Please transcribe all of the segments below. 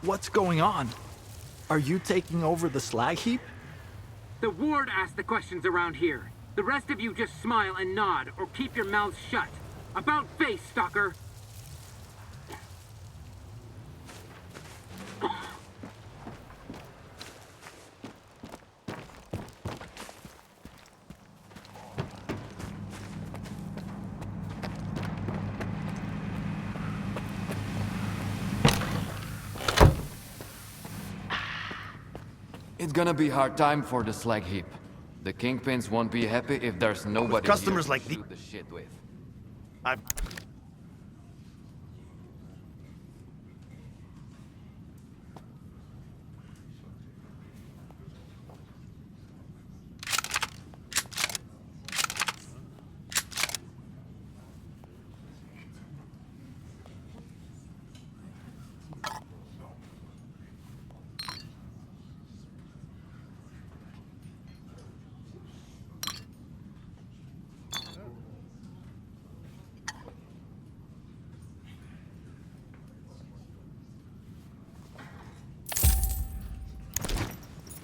What's going on? Are you taking over the slag heap? The ward asks the questions around here. The rest of you just smile and nod, or keep your mouths shut. About face, Stalker! It's gonna be hard time for the slag heap. The kingpins won't be happy if there's nobody customers here like to shoot the shit with. I've...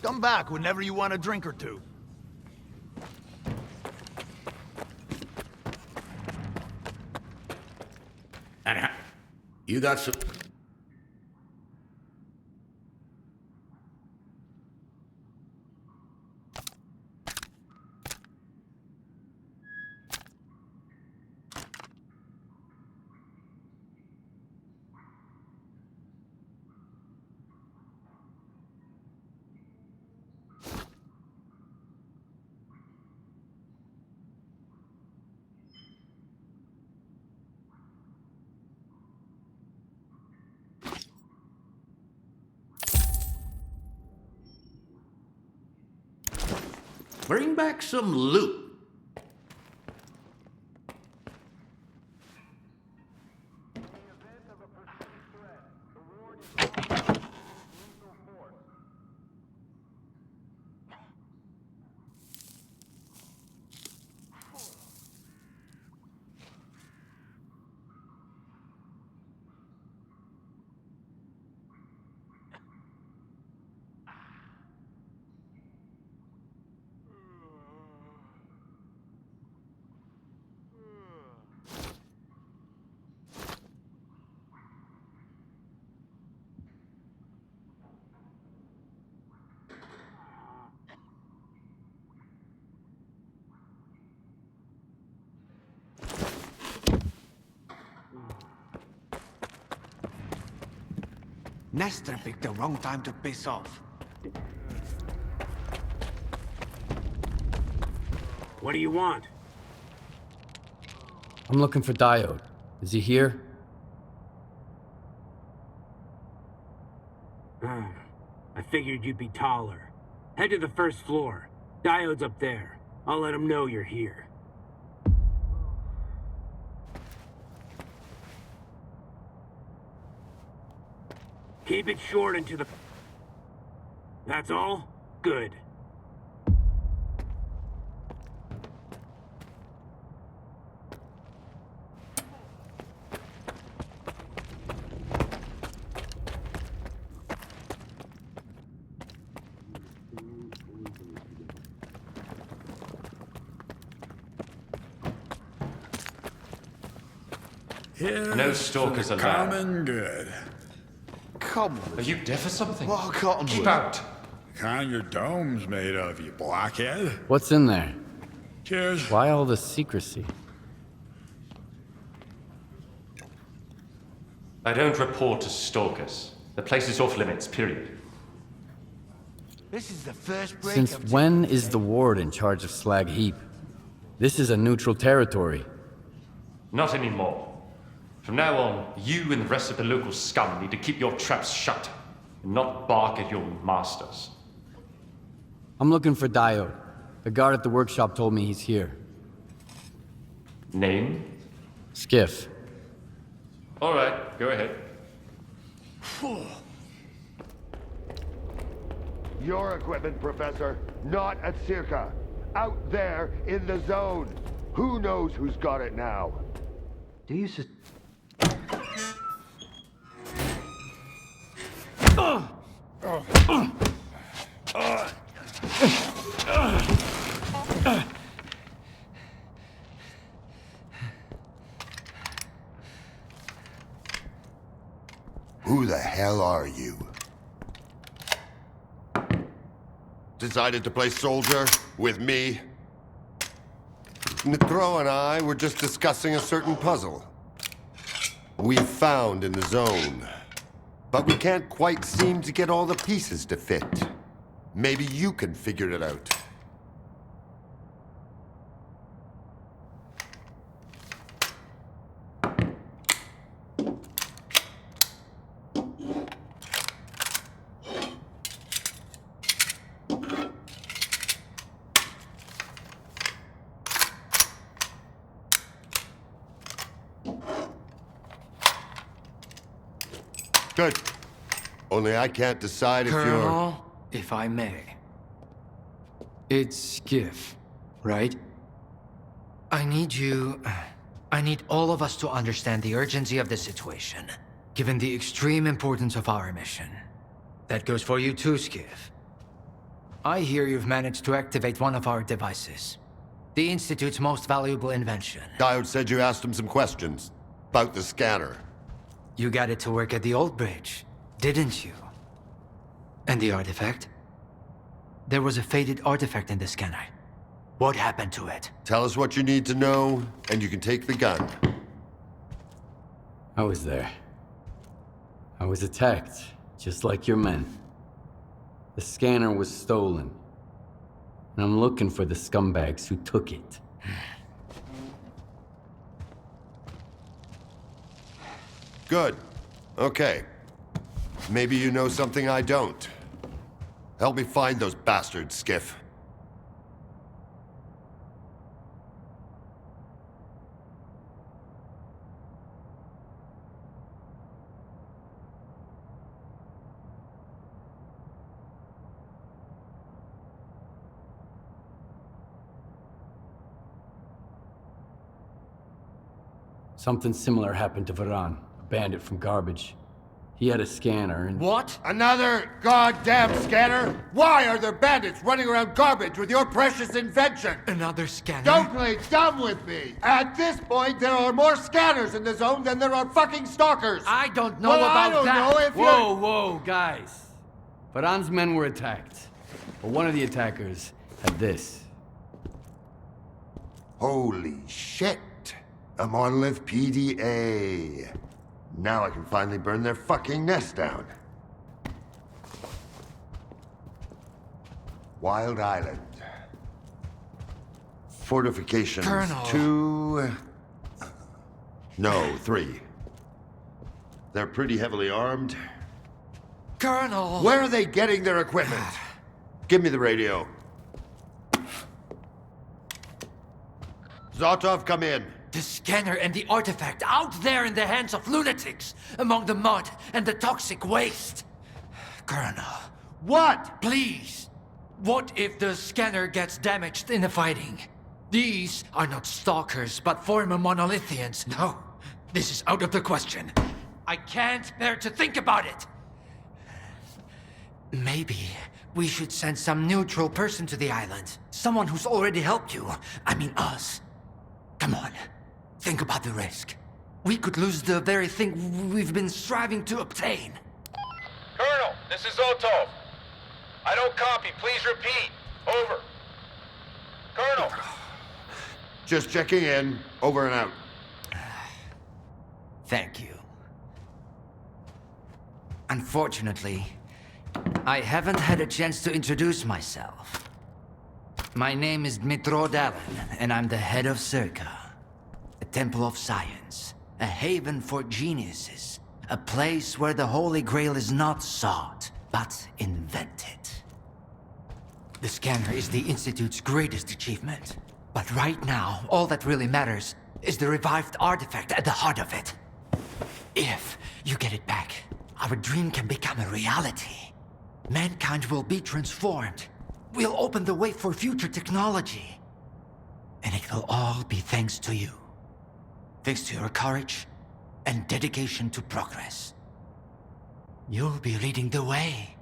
Come back whenever you want a drink or two. And you got some... Bring back some loot. Nestor picked the wrong time to piss off. What do you want? I'm looking for Diode. Is he here? I figured you'd be taller. Head to the first floor. Diode's up there. I'll let him know you're here. Keep it short and to the... That's all? Good. No stalkers allowed. Common good. Come on. Are you deaf or something? Oh, Cottonwood. Keep out. The kind your dome's made of, you blockhead. What's in there? Cheers. Why all this secrecy? I don't report to stalkers. The place is off limits, period. This is the first break. Since when is the ward in charge of Slag Heap? This is a neutral territory. Not anymore. From now on, you and the rest of the local scum need to keep your traps shut and not bark at your masters. I'm looking for Diode. The guard at the workshop told me he's here. Name? Skiff. All right, go ahead. Your equipment, Professor, not at S.T.A.L.K.E.R. Out there in the zone. Who knows who's got it now? Do you Who the hell are you? Decided to play soldier with me? Nitro and I were just discussing a certain puzzle we found in the zone. But we can't quite seem to get all the pieces to fit. Maybe you can figure it out. Good. Only I can't decide if you're... Colonel, if I may. It's Skiff, right? I need all of us to understand the urgency of the situation, given the extreme importance of our mission. That goes for you too, Skiff. I hear you've managed to activate one of our devices. The Institute's most valuable invention. Diode said you asked him some questions about the scanner. You got it to work at the old bridge, didn't you? And the artifact? There was a faded artifact in the scanner. What happened to it? Tell us what you need to know, and you can take the gun. I was there. I was attacked, just like your men. The scanner was stolen. And I'm looking for the scumbags who took it. Good. Okay. Maybe you know something I don't. Help me find those bastards, Skiff. Something similar happened to Varan, a bandit from Garbage. He had a scanner and... What? Another goddamn scanner? Why are there bandits running around Garbage with your precious invention? Another scanner? Don't play dumb with me! At this point, there are more scanners in the zone than there are fucking stalkers! I don't know Well, about I don't that! know if Whoa, whoa, guys. Varan's men were attacked. But one of the attackers had this. Holy shit! A monolith PDA. Now I can finally burn their fucking nest down. Wild Island. Fortifications. Colonel. 2... No, 3. They're pretty heavily armed. Colonel! Where are they getting their equipment? Give me the radio. Zotov, come in. The scanner and the artifact out there in the hands of lunatics, among the mud and the toxic waste. Colonel, What? please. What if the scanner gets damaged in the fighting? These are not stalkers, but former monolithians. No, this is out of the question. I can't bear to think about it. Maybe we should send some neutral person to the island. Someone who's already helped you. I mean us. Come on. Think about the risk. We could lose the very thing we've been striving to obtain. Colonel, this is Otov. I don't copy. Please repeat. Over. Colonel. Just checking in. Over and out. Thank you. Unfortunately, I haven't had a chance to introduce myself. My name is Dmitro Dallin, and I'm the head of S.T.A.L.K.E.R. A temple of science, a haven for geniuses, a place where the Holy Grail is not sought, but invented. The scanner is the Institute's greatest achievement, but right now, all that really matters is the revived artifact at the heart of it. If you get it back, our dream can become a reality. Mankind will be transformed. We'll open the way for future technology. And it will all be thanks to you. Thanks to your courage and dedication to progress. You'll be leading the way.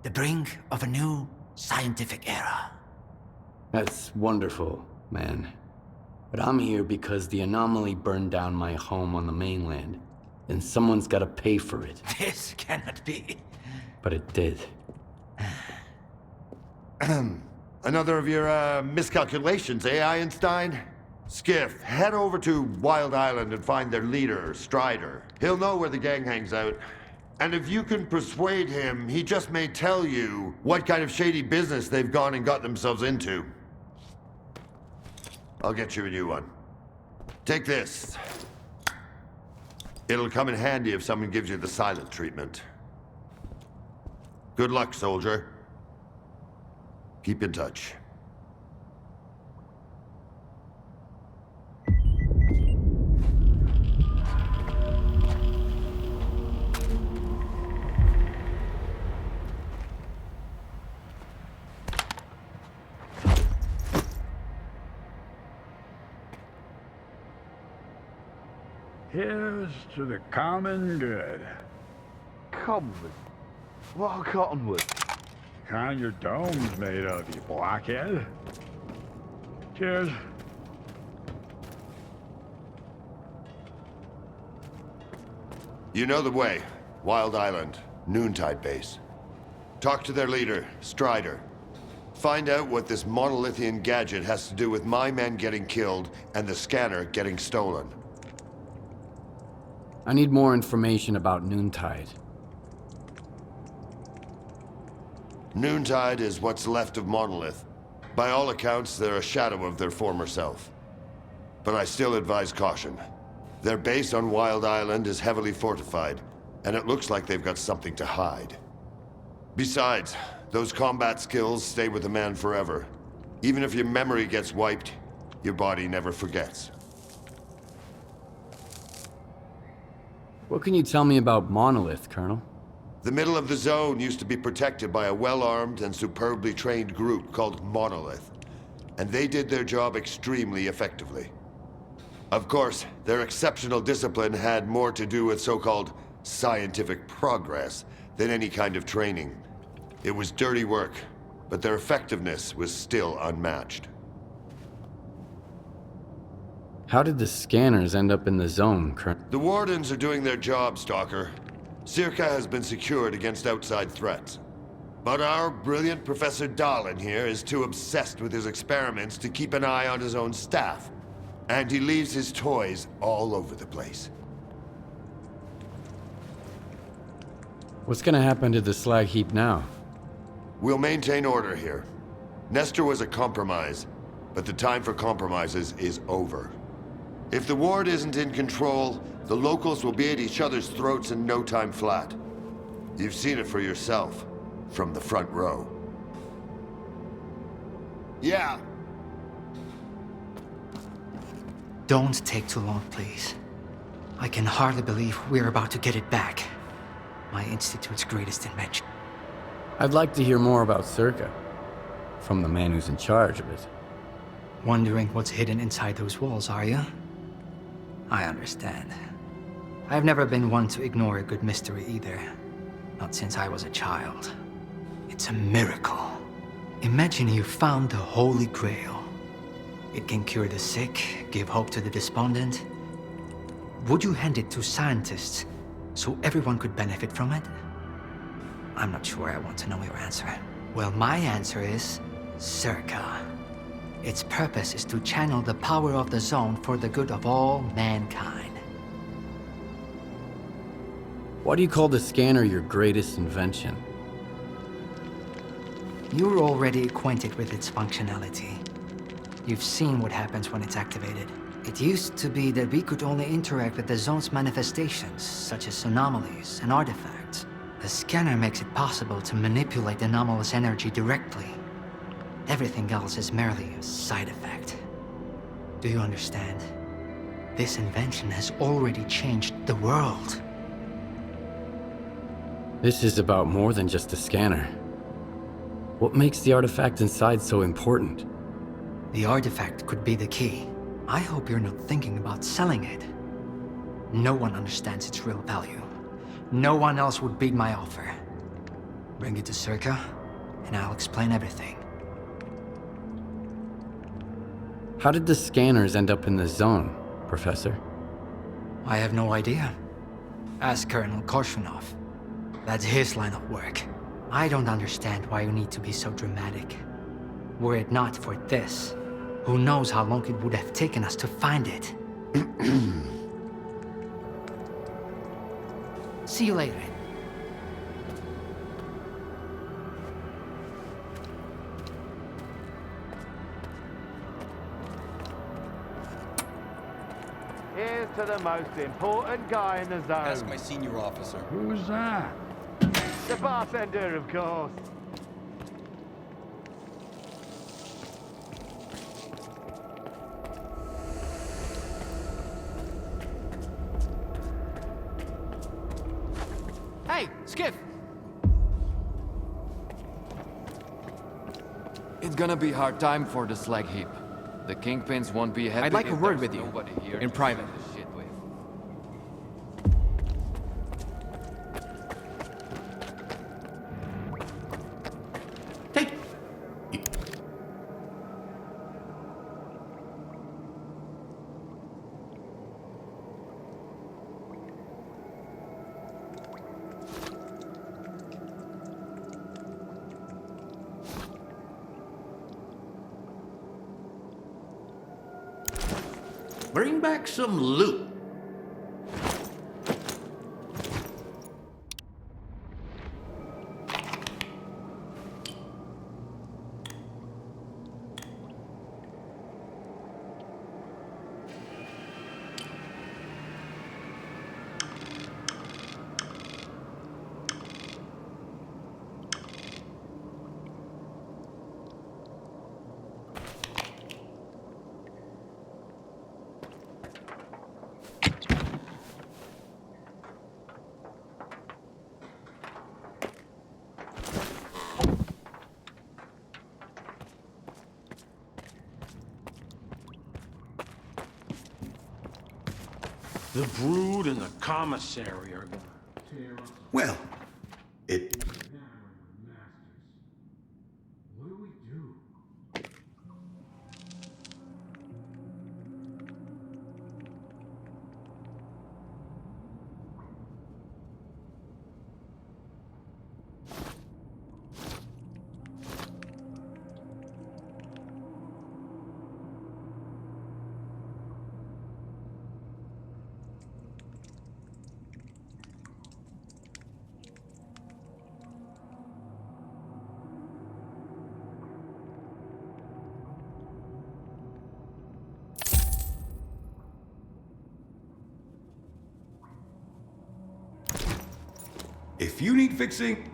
The brink of a new scientific era. That's wonderful, man. But I'm here because the Anomaly burned down my home on the mainland, and someone's gotta pay for it. This cannot be. But it did. Another of your, miscalculations, eh, Einstein? Skiff, head over to Wild Island and find their leader, Strider. He'll know where the gang hangs out. And if you can persuade him, he just may tell you what kind of shady business they've gone and got themselves into. I'll get you a new one. Take this. It'll come in handy if someone gives you the silent treatment. Good luck, soldier. Keep in touch. Here's to the common good. Cottonwood. What are cottonwood? Kind your dome's made of, you blockhead. Cheers. You know the way. Wild Island, Noontide base. Talk to their leader, Strider. Find out what this monolithian gadget has to do with my men getting killed and the scanner getting stolen. I need more information about Noontide. Noontide is what's left of Monolith. By all accounts, they're a shadow of their former self. But I still advise caution. Their base on Wild Island is heavily fortified, and it looks like they've got something to hide. Besides, those combat skills stay with a man forever. Even if your memory gets wiped, your body never forgets. What can you tell me about Monolith, Colonel? The middle of the zone used to be protected by a well-armed and superbly trained group called Monolith, and they did their job extremely effectively. Of course, their exceptional discipline had more to do with so-called scientific progress than any kind of training. It was dirty work, but their effectiveness was still unmatched. How did the scanners end up in the zone, Colonel? The Wardens are doing their job, Stalker. S.T.A.L.K.E.R has been secured against outside threats. But our brilliant Professor Dahlin here is too obsessed with his experiments to keep an eye on his own staff. And he leaves his toys all over the place. What's gonna happen to the slag heap now? We'll maintain order here. Nestor was a compromise, but the time for compromises is over. If the ward isn't in control, the locals will be at each other's throats in no time flat. You've seen it for yourself, from the front row. Yeah. Don't take too long, please. I can hardly believe we're about to get it back. My institute's greatest invention. I'd like to hear more about S.T.A.L.K.E.R. From the man who's in charge of it. Wondering what's hidden inside those walls, are you? I understand. I've never been one to ignore a good mystery either. Not since I was a child. It's a miracle. Imagine you found the Holy Grail. It can cure the sick, give hope to the despondent. Would you hand it to scientists so everyone could benefit from it? I'm not sure I want to know your answer. Well, my answer is S.T.A.L.K.E.R. Its purpose is to channel the power of the zone for the good of all mankind. Why do you call the scanner your greatest invention? You're already acquainted with its functionality. You've seen what happens when it's activated. It used to be that we could only interact with the zone's manifestations, such as anomalies and artifacts. The scanner makes it possible to manipulate anomalous energy directly. Everything else is merely a side effect. Do you understand? This invention has already changed the world. This is about more than just a scanner. What makes the artifact inside so important? The artifact could be the key. I hope you're not thinking about selling it. No one understands its real value. No one else would beat my offer. Bring it to Circa, and I'll explain everything. How did the scanners end up in the zone, Professor? I have no idea. Ask Colonel Korshunov. That's his line of work. I don't understand why you need to be so dramatic. Were it not for this, who knows how long it would have taken us to find it. See you later. Here's to the most important guy in the zone. Ask my senior officer. Who's that? The bartender, of course. Hey, Skiff! It's gonna be hard time for the slag heap. The Kingpins won't be happy. I'd like a if word there's with you, nobody here in to private. settle this shit with. Take. Bring back some loot. The Brood and the Commissary are gonna... Well, it... What do we do? If you need fixing,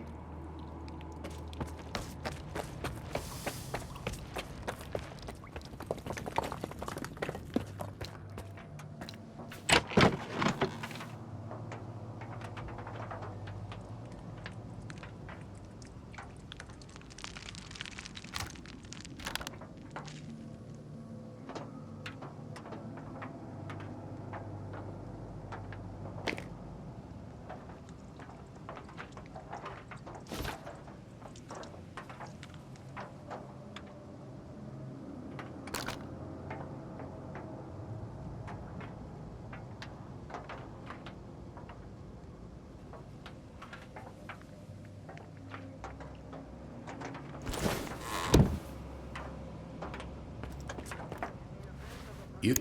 You...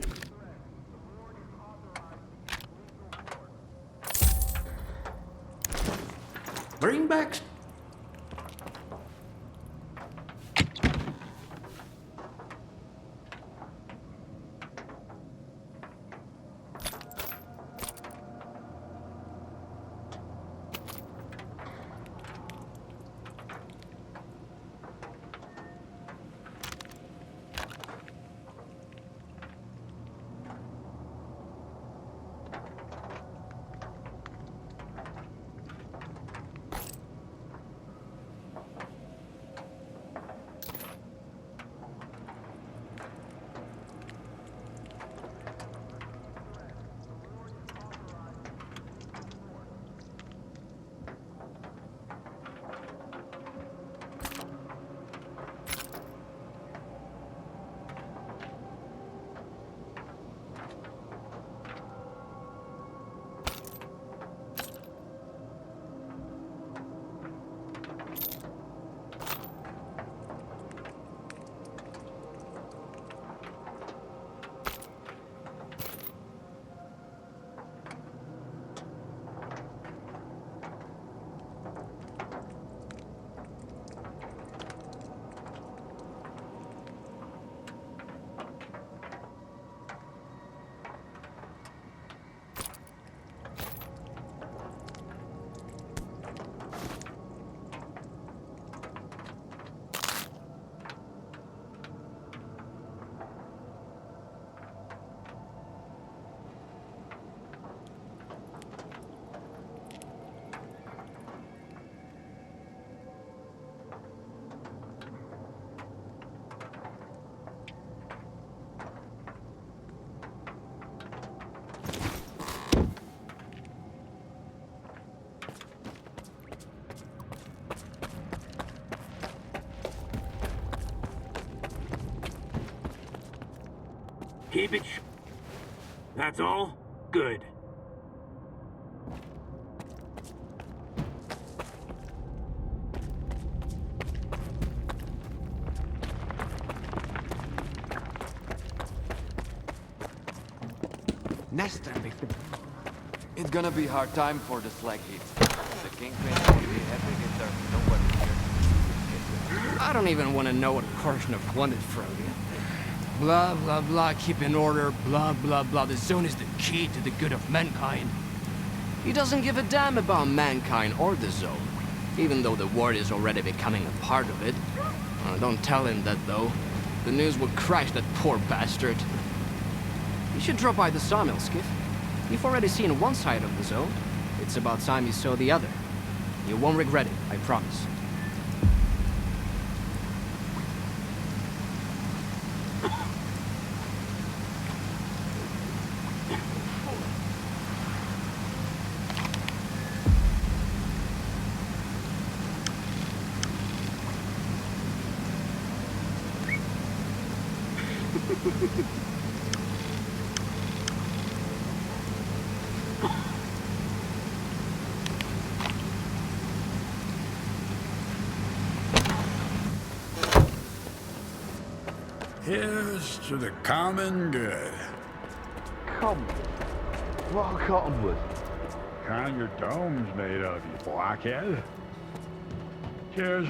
Bring back... Keep it That's all? Good. It's gonna be hard time for the SLAG heap. The Kingpins won't be happy if there's nobody here. I don't even want to know what Korshunov wanted from you. Blah, blah, blah, keep in order, blah, blah, blah. The zone is the key to the good of mankind. He doesn't give a damn about mankind or the zone, even though the world is already becoming a part of it. Don't tell him that, though. The news will crash that poor bastard. You should drop by the sawmill, Skiff. You've already seen one side of the zone. It's about time you saw the other. You won't regret it, I promise. Here's to the common good. Come. What cottonwood? Kind your dome's made of, you blockhead. Cheers.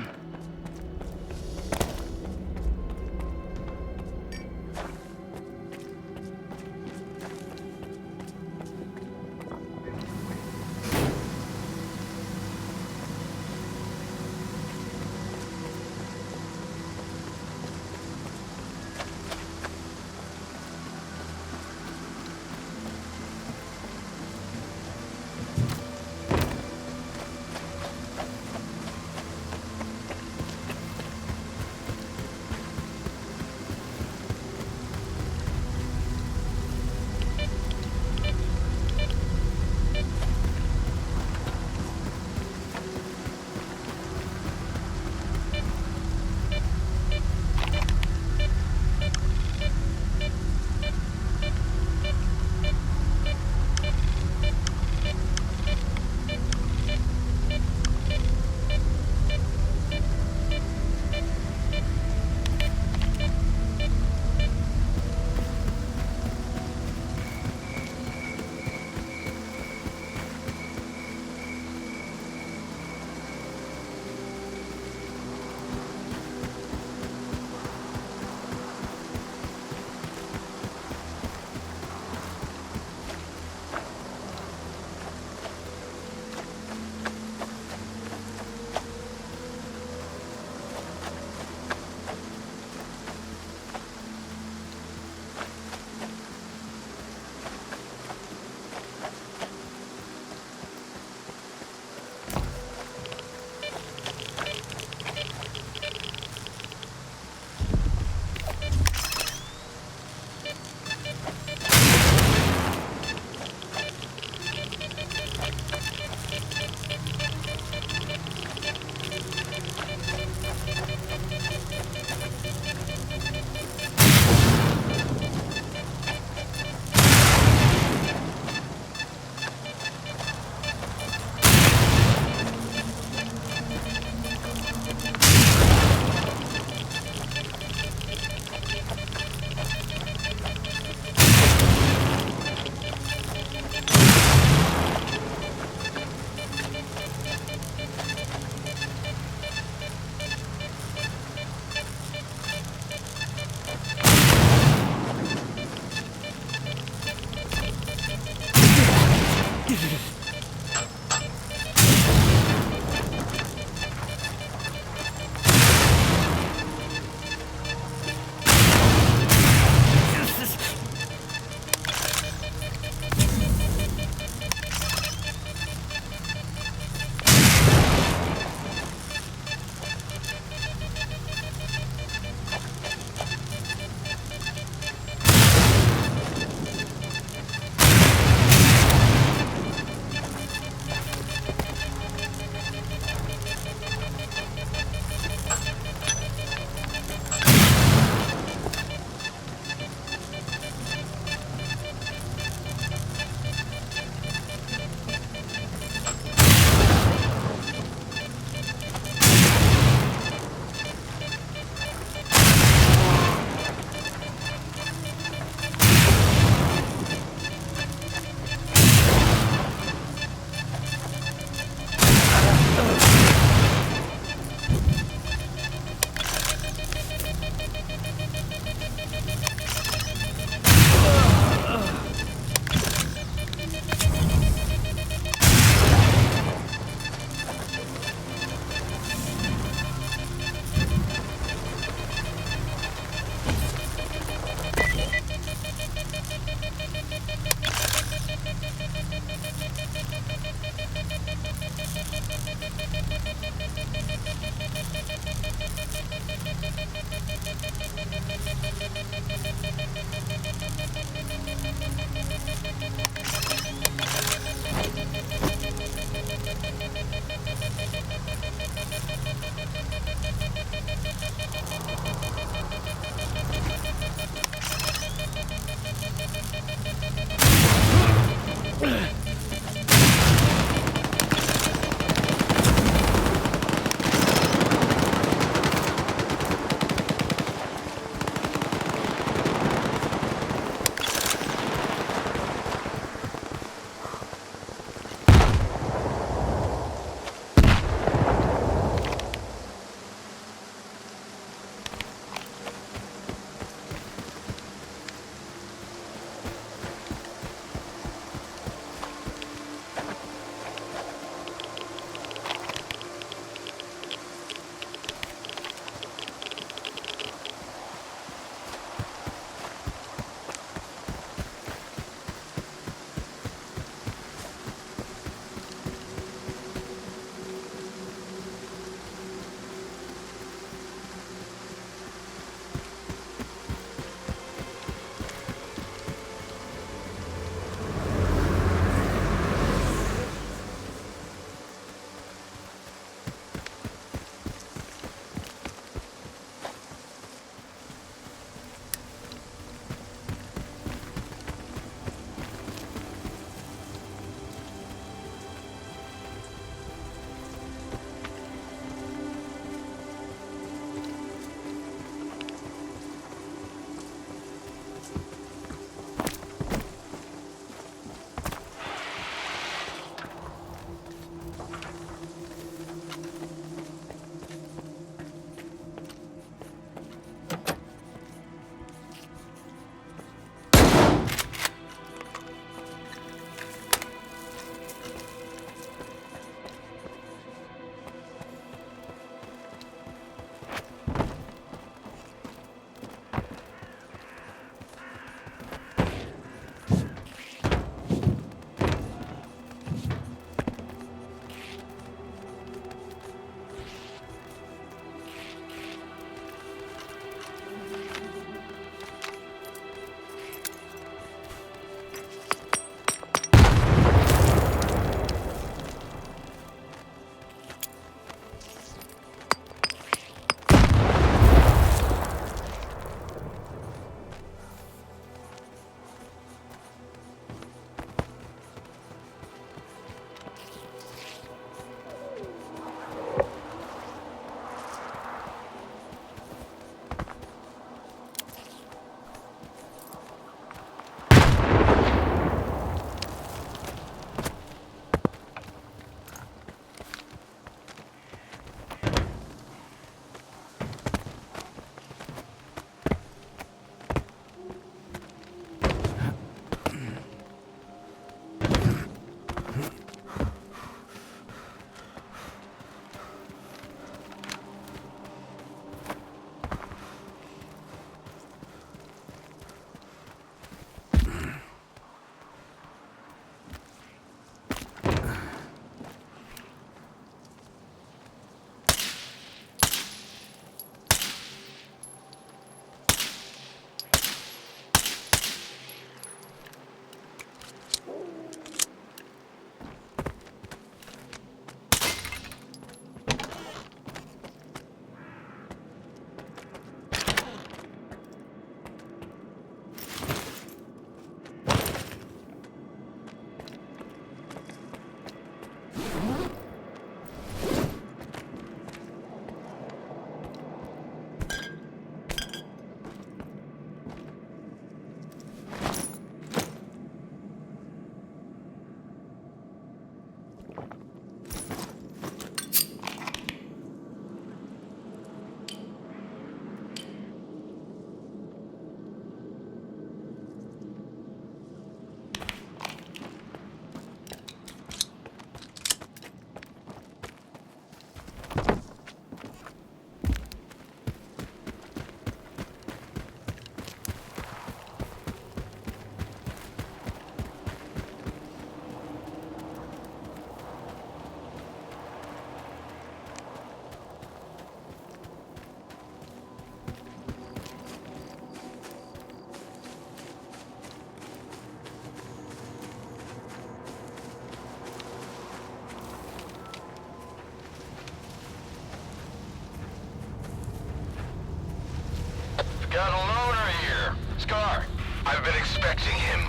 Got a loner here. Scar, I've been expecting him.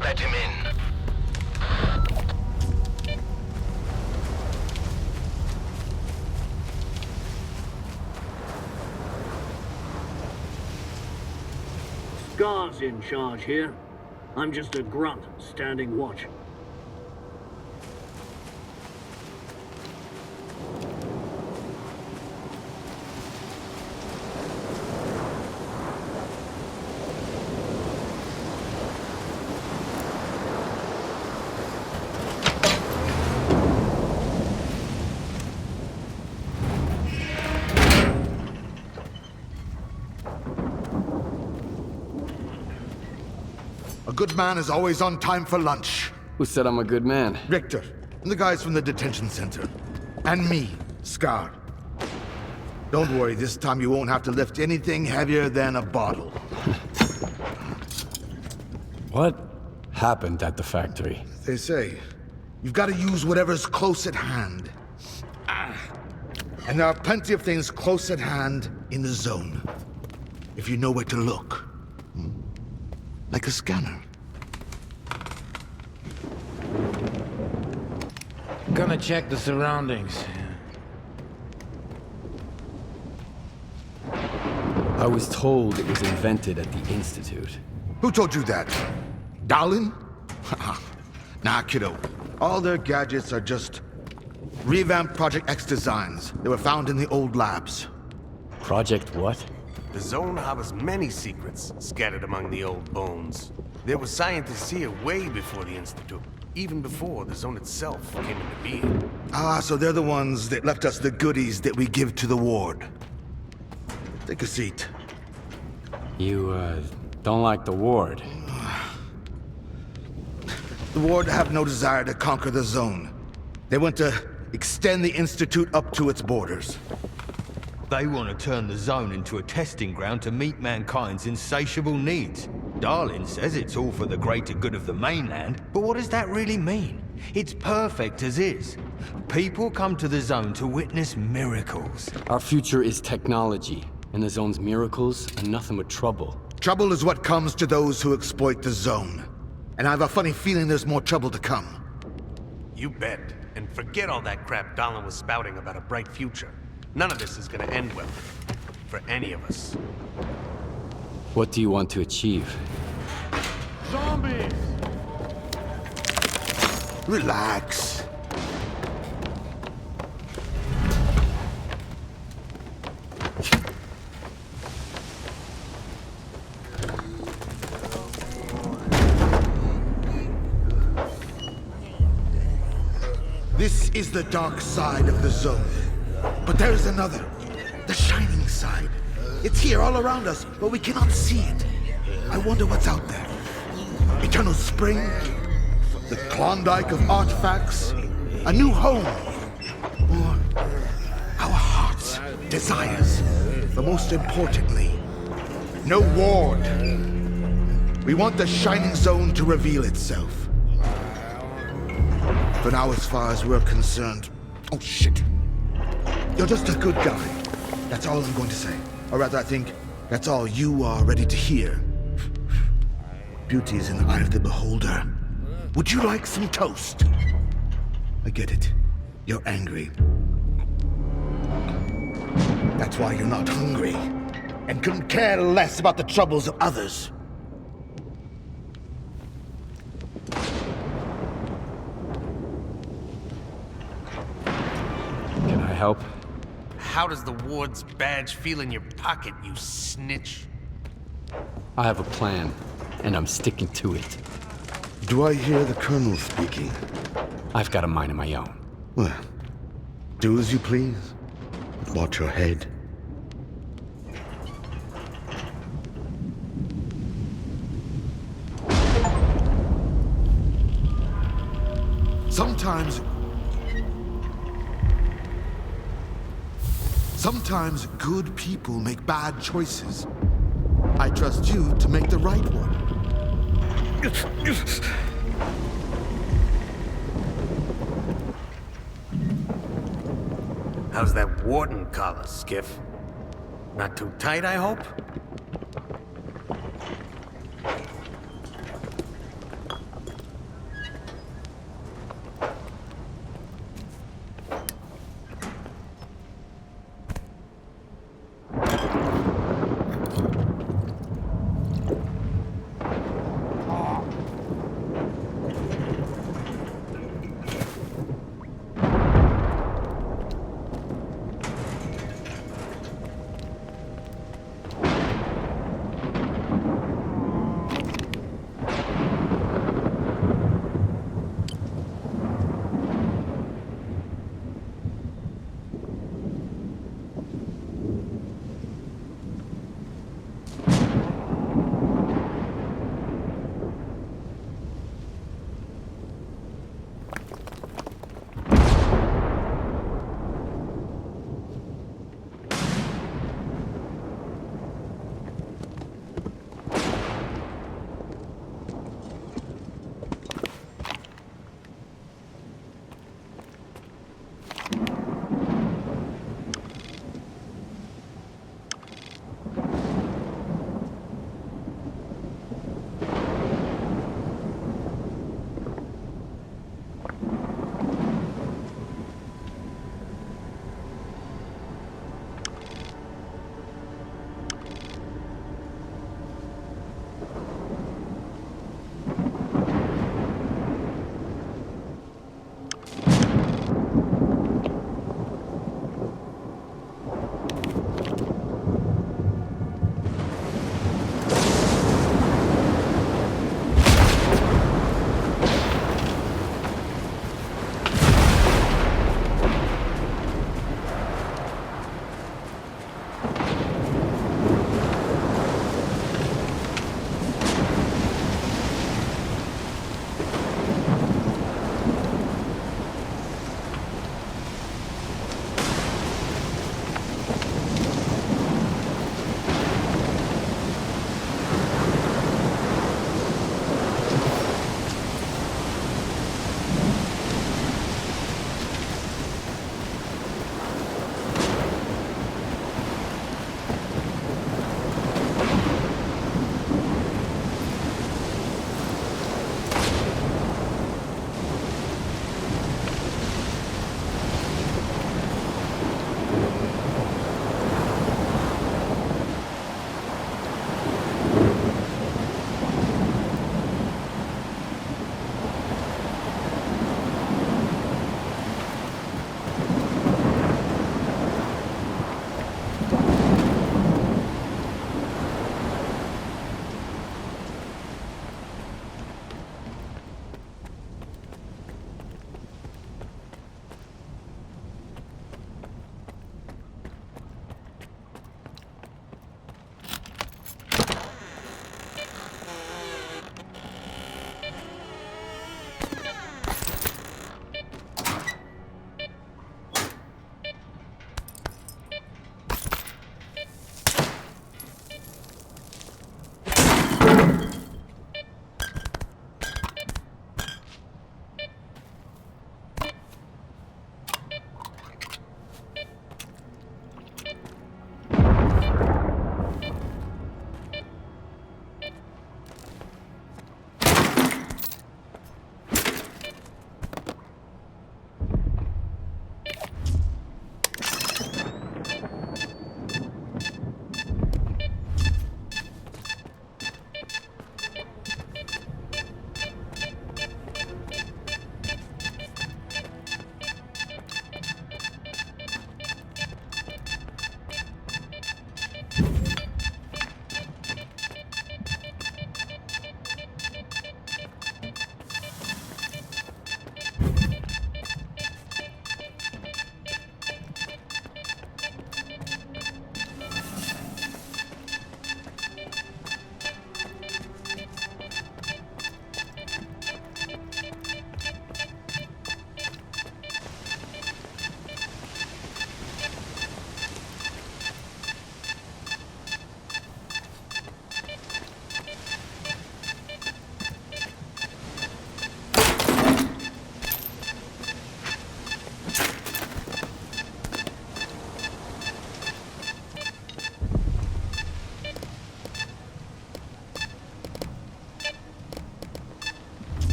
Let him in. Scar's in charge here. I'm just a grunt, standing watch. A good man is always on time for lunch. Who said I'm a good man? Richter, and the guys from the detention center. And me, Scar. Don't worry, this time you won't have to lift anything heavier than a bottle. What happened at the factory? They say, you've got to use whatever's close at hand. And there are plenty of things close at hand in the zone. If you know where to look. Like a scanner. Gonna check the surroundings. I was told it was invented at the Institute. Who told you that? Darlin? Nah, kiddo. All their gadgets are just revamped Project X designs. They were found in the old labs. Project what? The zone harbors many secrets scattered among the old bones. There were scientists here way before the Institute, even before the zone itself came into being. Ah, so they're the ones that left us the goodies that we give to the ward. Take a seat. You, don't like the ward? The ward have no desire to conquer the zone. They want to extend the Institute up to its borders. They want to turn the zone into a testing ground to meet mankind's insatiable needs. Darlin says it's all for the greater good of the mainland, but what does that really mean? It's perfect as is. People come to the zone to witness miracles. Our future is technology, and the zone's miracles are nothing but trouble. Trouble is what comes to those who exploit the zone. And I have a funny feeling there's more trouble to come. You bet. And forget all that crap Darlin was spouting about a bright future. None of this is gonna end well. For any of us. What do you want to achieve? Zombies! Relax. This is the dark side of the zone. But there is another. The shining side. It's here all around us, but we cannot see it. I wonder what's out there. Eternal spring? The Klondike of artifacts? A new home? Or our hearts, desires? But most importantly, no ward. We want the shining zone to reveal itself. For now, as far as we're concerned... Oh, shit. You're just a good guy. That's all I'm going to say. Or rather, I think that's all you are ready to hear. Beauty is in the eye of the beholder. Would you like some toast? I get it. You're angry. That's why you're not hungry. And couldn't care less about the troubles of others. Can I help? How does the ward's badge feel in your pocket, you snitch? I have a plan, and I'm sticking to it. Do I hear the Colonel speaking? I've got a mind of my own. Well, do as you please. Watch your head. Sometimes good people make bad choices. I trust you to make the right one. How's that warden collar, Skiff? Not too tight, I hope?